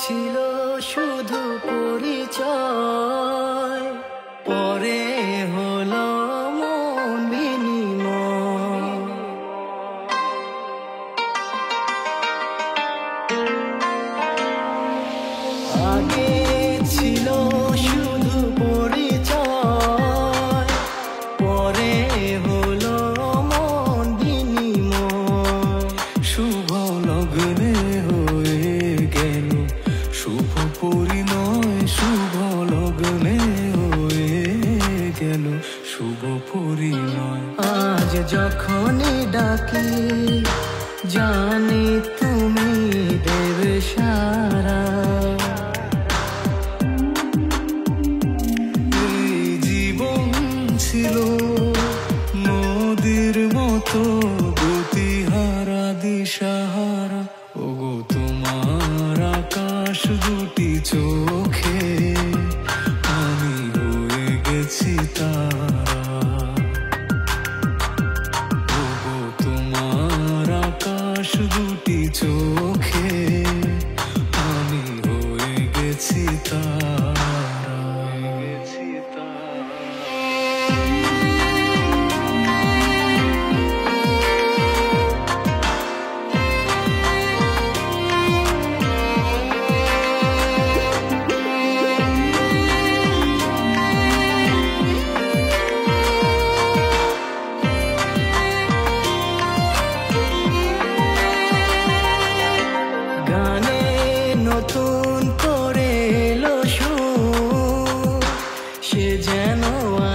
ছিল শুধু পরিচয়, পরে হলো মন বিনিময়। আগে ছিল শুধু পরিচয়, পরে হলো মন বিনিময়। শুভ লগ্নে হয়ে গেল শুভ পরিণয়, শুভ লগ্নে হয়ে গেল শুভ পরিণয়। আজ যখনই ডাকি জানি তুমি দেবে সারা। এই জীবন ছিল নদীর মতো গতিহারা দিশাহারা, ওগো তোমার আকাশ দুটি চোখে আমি হয়ে গেছি তারা। ওগো তোমার আকাশ দুটি চোখে আমি হয়ে গেছি তারা। গানে নতুন করে এলো সুর, সে যেন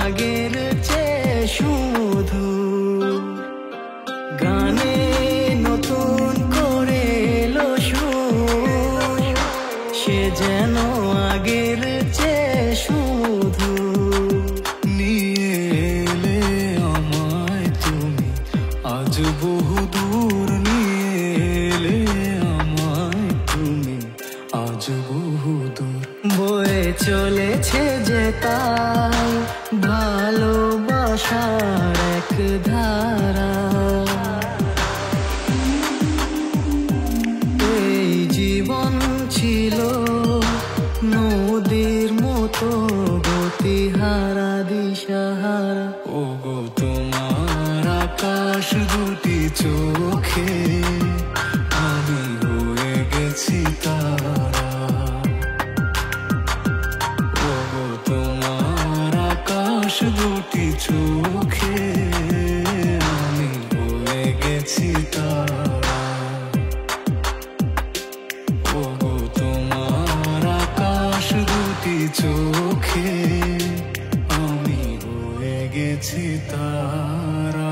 আগের চেয়ে সুমধুর। গানে নতুন করে এলো সুর, সে যেন আগের চেয়ে সুমধুর। নিয়ে এলে আমায় তুমি আজ বহু দূর, নিয়ে এলে আমায় তুমি আজ বহু দূর। বয়ে চলেছে যে তাই ভালোবাসার এক ধারা। এই জীবন ছিল নদীর মতো গতিহারা দিশাহারা। ওগো তোমার আকাশ দুটি চোখে আমি হয়ে গেছি তারা। ওগো তোমার আকাশ দুটি চোখে আমি হয়ে গেছি তারা। ওগো তোমার আকাশ দুটি চোখে আমি হয়ে গেছি তারা।